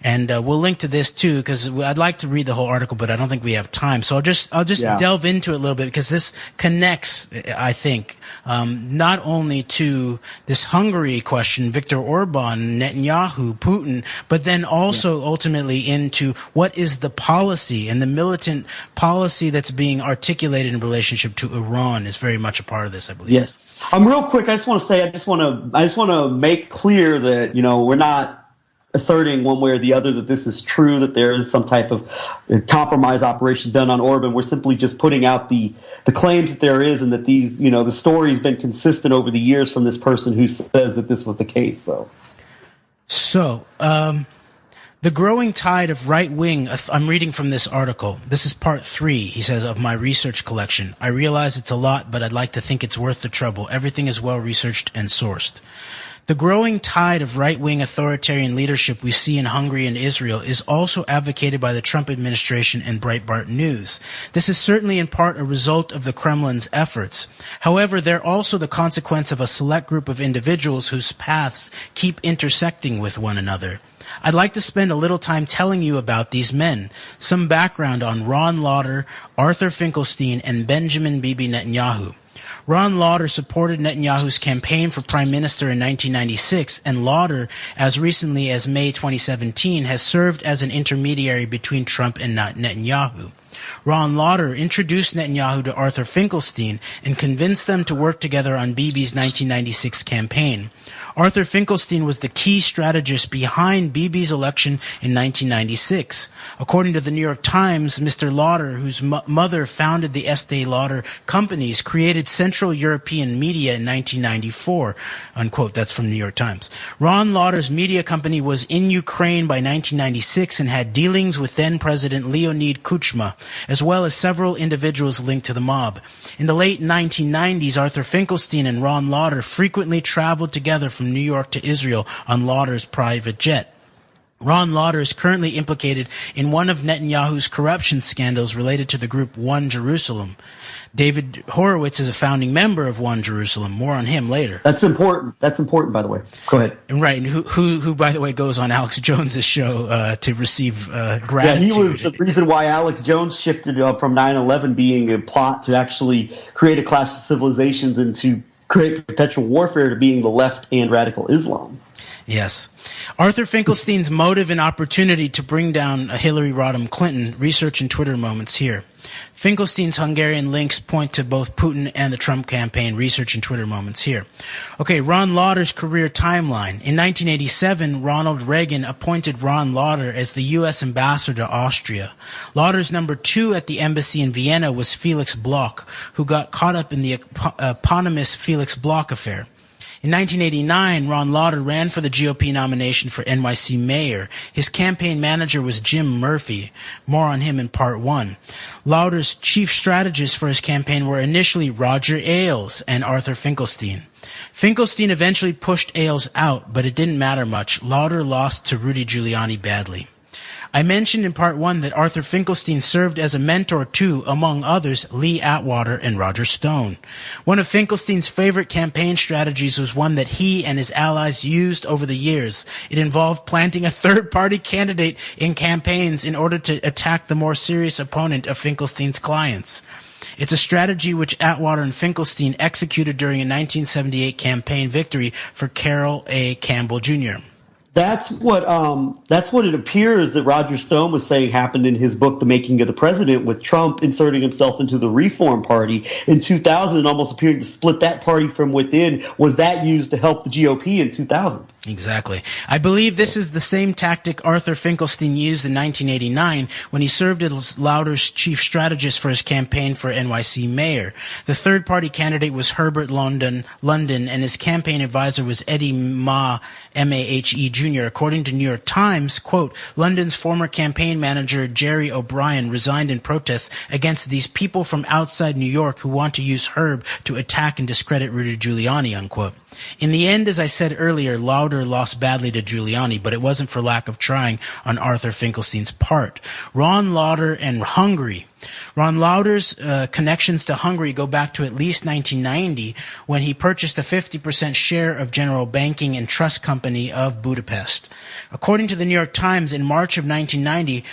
And we'll link to this too, because I'd like to read the whole article, but I don't think we have time. So I'll just delve into it a little bit, because this connects, I think, not only to this Hungary question, Viktor Orban, Netanyahu, Putin, but then also ultimately into what is the policy, and the militant policy that's being articulated in relationship to Iran is very much a part of this, I believe. Yes. Real quick, I just want to say, I just want to make clear that, we're not asserting one way or the other that this is true, that there is some type of compromise operation done on Orban. We're simply just putting out the claims that there is, and that these, the story's been consistent over the years from this person who says that this was the case. So, the growing tide of right-wing, I'm reading from this article. This is part 3, he says, of my research collection. I realize it's a lot, but I'd like to think it's worth the trouble. Everything is well researched and sourced. The growing tide of right-wing authoritarian leadership we see in Hungary and Israel is also advocated by the Trump administration and Breitbart News. This is certainly in part a result of the Kremlin's efforts. However, they're also the consequence of a select group of individuals whose paths keep intersecting with one another. I'd like to spend a little time telling you about these men, some background on Ron Lauder, Arthur Finkelstein, and Benjamin Bibi Netanyahu. Ron Lauder supported Netanyahu's campaign for prime minister in 1996, and Lauder, as recently as May 2017, has served as an intermediary between Trump and Netanyahu. Ron Lauder introduced Netanyahu to Arthur Finkelstein and convinced them to work together on Bibi's 1996 campaign. Arthur Finkelstein was the key strategist behind Bibi's election in 1996. According to the New York Times, Mr. Lauder, whose mother founded the Estee Lauder companies, created Central European Media in 1994, unquote. That's from New York Times. Ron Lauder's media company was in Ukraine by 1996 and had dealings with then-President Leonid Kuchma, as well as several individuals linked to the mob. In the late 1990s, Arthur Finkelstein and Ron Lauder frequently traveled together from New York to Israel on Lauder's private jet. Ron Lauder is currently implicated in one of Netanyahu's corruption scandals related to the group One Jerusalem. David Horowitz is a founding member of One Jerusalem. More on him later. That's important. That's important, by the way. Go ahead. Right, and who by the way, goes on Alex Jones's show to receive gratitude. Yeah, he was the reason why Alex Jones shifted from 9/11 being a plot to actually create a clash of civilizations and to create perpetual warfare to being the left and radical Islam. Yes. Arthur Finkelstein's motive and opportunity to bring down Hillary Rodham Clinton, research and Twitter moments here. Finkelstein's Hungarian links point to both Putin and the Trump campaign, research and Twitter moments here. Okay, Ron Lauder's career timeline. In 1987, Ronald Reagan appointed Ron Lauder as the U.S. ambassador to Austria. Lauder's number 2 at the embassy in Vienna was Felix Bloch, who got caught up in the eponymous Felix Bloch affair. In 1989, Ron Lauder ran for the GOP nomination for NYC mayor. His campaign manager was Jim Murphy. More on him in part 1. Lauder's chief strategists for his campaign were initially Roger Ailes and Arthur Finkelstein. Finkelstein eventually pushed Ailes out, but it didn't matter much. Lauder lost to Rudy Giuliani badly. I mentioned in part 1 that Arthur Finkelstein served as a mentor to, among others, Lee Atwater and Roger Stone. One of Finkelstein's favorite campaign strategies was one that he and his allies used over the years. It involved planting a third-party candidate in campaigns in order to attack the more serious opponent of Finkelstein's clients. It's a strategy which Atwater and Finkelstein executed during a 1978 campaign victory for Carroll A. Campbell Jr. That's what it appears that Roger Stone was saying happened in his book, The Making of the President, with Trump inserting himself into the Reform Party in 2000 and almost appearing to split that party from within. Was that used to help the GOP in 2000? Exactly. I believe this is the same tactic Arthur Finkelstein used in 1989 when he served as Lauder's chief strategist for his campaign for NYC mayor. The third-party candidate was Herbert London, and his campaign advisor was Eddie M-A-H-E Jr. According to New York Times, quote, London's former campaign manager Jerry O'Brien resigned in protest against these people from outside New York who want to use Herb to attack and discredit Rudy Giuliani, unquote. In the end, as I said earlier, Lauder lost badly to Giuliani, but it wasn't for lack of trying on Arthur Finkelstein's part. Ron Lauder and Hungary. Ron Lauder's connections to Hungary go back to at least 1990, when he purchased a 50% share of General Banking and Trust Company of Budapest. According to the New York Times, in March of 1990,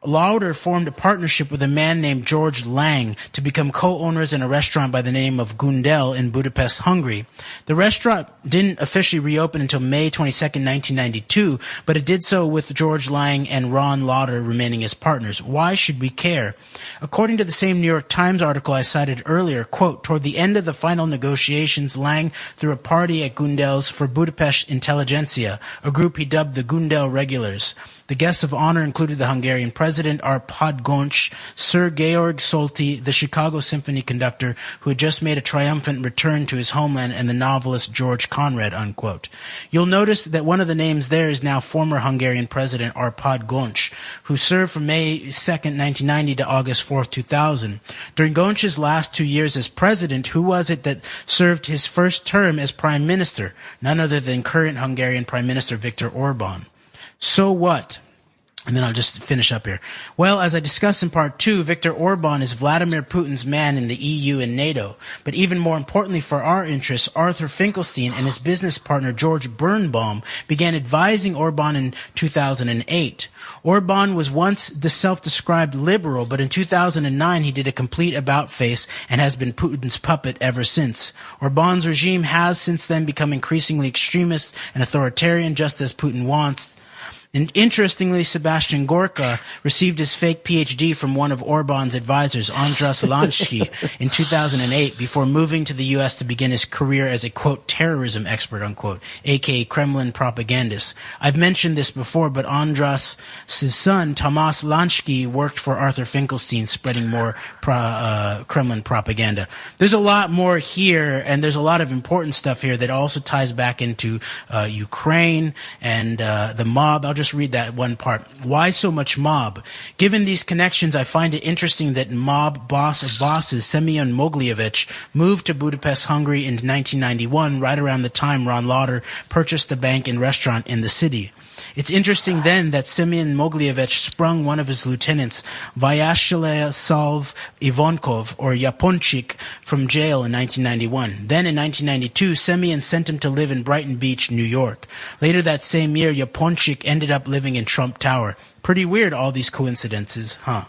Lauder formed a partnership with a man named George Lang to become co-owners in a restaurant by the name of Gundel in Budapest, Hungary. The restaurant didn't officially reopen until May 22nd, 1992, but it did so with George Lang and Ron Lauder remaining as partners. Why should we care? According to the same New York Times article I cited earlier, quote, toward the end of the final negotiations, Lang threw a party at Gundel's for Budapest intelligentsia, a group he dubbed the Gundel Regulars. The guests of honor included the Hungarian president, Arpad Goncs, Sir Georg Solti, the Chicago Symphony conductor who had just made a triumphant return to his homeland, and the novelist George Conrad, unquote. You'll notice that one of the names there is now former Hungarian president Arpad Goncs, who served from May 2nd, 1990 to August 4th, 2000. During Goncs's last 2 years as president, who was it that served his first term as prime minister? None other than current Hungarian Prime Minister Viktor Orban. So what? And then I'll just finish up here. Well, as I discussed in part 2, Viktor Orban is Vladimir Putin's man in the EU and NATO. But even more importantly for our interests, Arthur Finkelstein and his business partner George Birnbaum began advising Orban in 2008. Orban was once the self-described liberal, but in 2009 he did a complete about-face and has been Putin's puppet ever since. Orban's regime has since then become increasingly extremist and authoritarian, just as Putin wants. And interestingly, Sebastian Gorka received his fake PhD from one of Orban's advisors, Andras Lansky, in 2008 before moving to the U.S. to begin his career as a, quote, terrorism expert, unquote, aka Kremlin propagandist. I've mentioned this before, but Andras' son, Tomas Lansky, worked for Arthur Finkelstein, spreading more Kremlin propaganda. There's a lot more here, and there's a lot of important stuff here that also ties back into Ukraine and the mob. I'll just read that one part. Why so much mob? Given these connections, I find it interesting that mob boss of bosses, Semyon Moglievich, moved to Budapest, Hungary in 1991, right around the time Ron Lauder purchased the bank and restaurant in the city. It's interesting then that Semyon Moglievich sprung one of his lieutenants, Vyacheslav Ivankov, or Yaponchik, from jail in 1991. Then in 1992, Semyon sent him to live in Brighton Beach, New York. Later that same year, Yaponchik ended up living in Trump Tower. Pretty weird, all these coincidences, huh?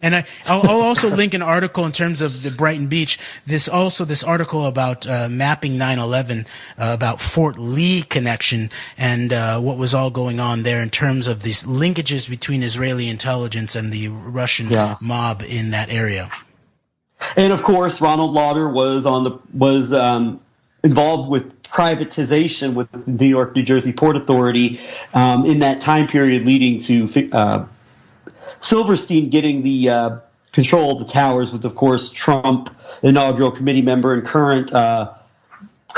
And I'll also link an article in terms of the Brighton Beach. This article about mapping 9/11, about Fort Lee connection and what was all going on there in terms of these linkages between Israeli intelligence and the Russian mob in that area. And of course, Ronald Lauder was involved with privatization with the New York, New Jersey Port Authority in that time period, leading to Silverstein getting the control of the towers, with, of course, Trump, inaugural committee member and current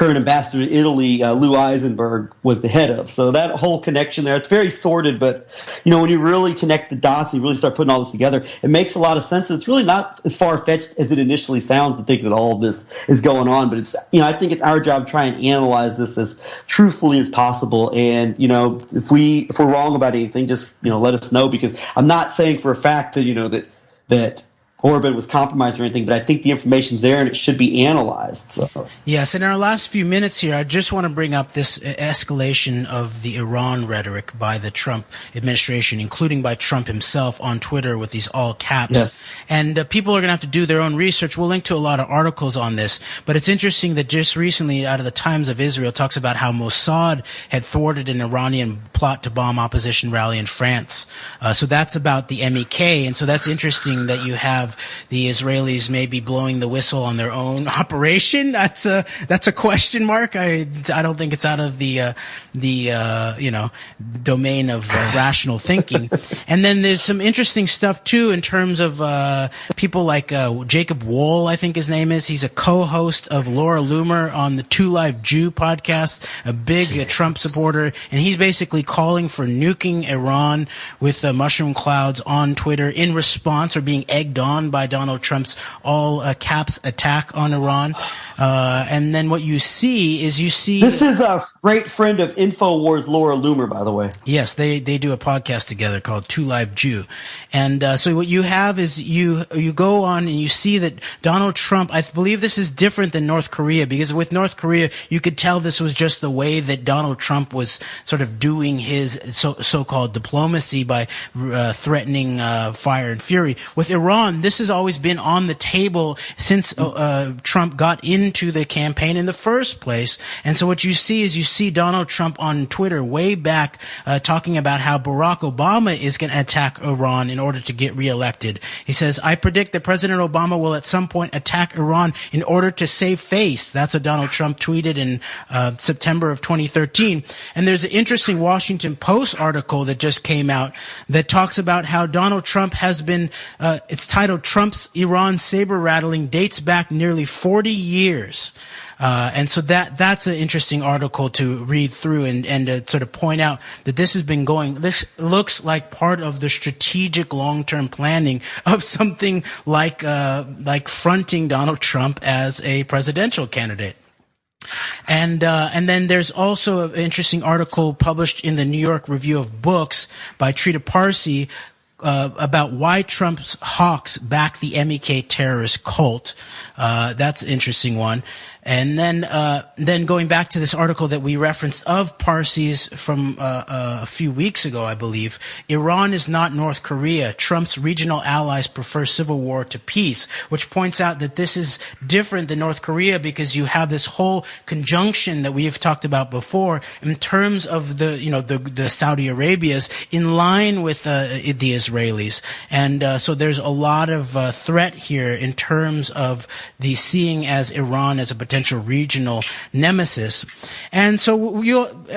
ambassador to Italy, Lou Eisenberg, was the head of. So that whole connection there, it's very sordid, but, when you really connect the dots and you really start putting all this together, it makes a lot of sense. It's really not as far-fetched as it initially sounds to think that all of this is going on, but it's, I think it's our job to try and analyze this as truthfully as possible. And, if we're wrong about anything, just, let us know, because I'm not saying for a fact that, that Orban was compromised or anything, but I think the information's there and it should be analyzed. So. Yes, in our last few minutes here, I just want to bring up this escalation of the Iran rhetoric by the Trump administration, including by Trump himself on Twitter with these all caps. Yes. And people are going to have to do their own research. We'll link to a lot of articles on this, but it's interesting that just recently, out of the Times of Israel, talks about how Mossad had thwarted an Iranian plot to bomb opposition rally in France. So that's about the MEK, and so that's interesting that you have the Israelis maybe blowing the whistle on their own operation. That's a question mark. I don't think it's out of the domain of rational thinking. And then there's some interesting stuff too in terms of people like Jacob Wohl, I think his name is. He's a co-host of Laura Loomer on the Two Live Jew podcast, a big Trump supporter, and he's basically calling for nuking Iran with mushroom clouds on Twitter in response, or being egged on on by Donald Trump's all caps attack on Iran. And then what you see is this is a great friend of InfoWars, Laura Loomer, by the way. Yes, they do a podcast together called Two Live Jew. And so what you have is you go on and you see that Donald Trump, I believe this is different than North Korea, because with North Korea, you could tell this was just the way that Donald Trump was sort of doing his so-called diplomacy by threatening fire and fury. With Iran, this has always been on the table since Trump got into the campaign in the first place. And so what you see Donald Trump on Twitter way back talking about how Barack Obama is going to attack Iran in order to get reelected. He says, I predict that President Obama will at some point attack Iran in order to save face. That's what Donald Trump tweeted in September of 2013. And there's an interesting Washington Post article that just came out that talks about how Donald Trump has been, it's titled Trump's Iran saber rattling dates back nearly 40 years. And so that's an interesting article to read through and to sort of point out that this looks like part of the strategic long-term planning of something like fronting Donald Trump as a presidential candidate. And then there's also an interesting article published in the New York Review of Books by Trita Parsi about why Trump's hawks back the MEK terrorist cult. That's an interesting one. And then going back to this article that we referenced of Parsi's from a few weeks ago, I believe, Iran is not North Korea. Trump's regional allies prefer civil war to peace, which points out that this is different than North Korea because you have this whole conjunction that we have talked about before in terms of the Saudi Arabias in line with the Israelis. And so there's a lot of threat here in terms of the seeing as Iran as a potential regional nemesis. And so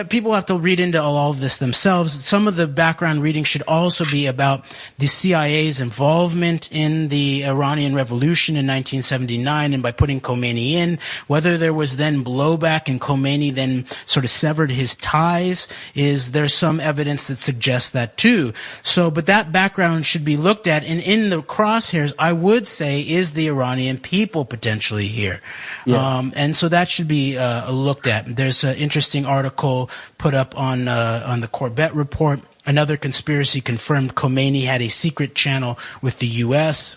people have to read into all of this themselves. Some of the background reading should also be about the CIA's involvement in the Iranian Revolution in 1979 and by putting Khomeini in, whether there was then blowback and Khomeini then sort of severed his ties, there's some evidence that suggests that too. So, but that background should be looked at, and in the crosshairs, I would say, is the Iranian people potentially here. Yeah. And so that should be looked at. There's an interesting article put up on the Corbett Report. Another conspiracy confirmed Khomeini had a secret channel with the U.S.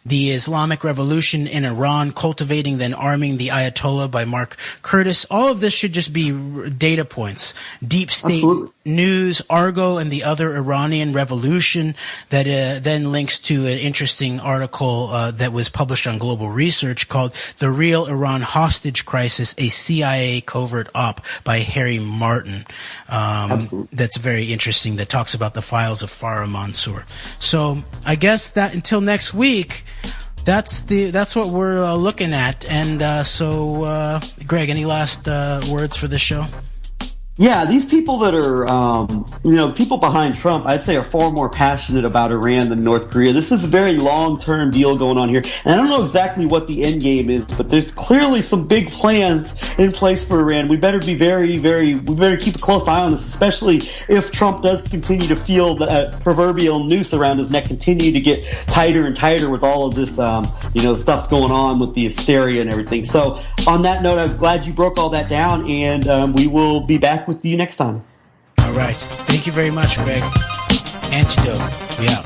The Islamic Revolution in Iran, Cultivating then Arming the Ayatollah by Mark Curtis. All of this should just be data points. Deep State Absolutely. News, Argo, and the Other Iranian Revolution that then links to an interesting article that was published on Global Research called The Real Iran Hostage Crisis, a CIA Covert Op by Harry Martin. That's very interesting, that talks about the files of Farah Mansour. So I guess that until next week, that's what we're looking at. And so Greg, any last words for this show? Yeah, these people that are, the people behind Trump, I'd say are far more passionate about Iran than North Korea. This is a very long-term deal going on here. And I don't know exactly what the end game is, but there's clearly some big plans in place for Iran. We better be we better keep a close eye on this, especially if Trump does continue to feel the proverbial noose around his neck, continue to get tighter and tighter with all of this, stuff going on with the hysteria and everything. So on that note, I'm glad you broke all that down, and we will be back with you next time. All right. Thank you very much, Greg. Antidote. We out.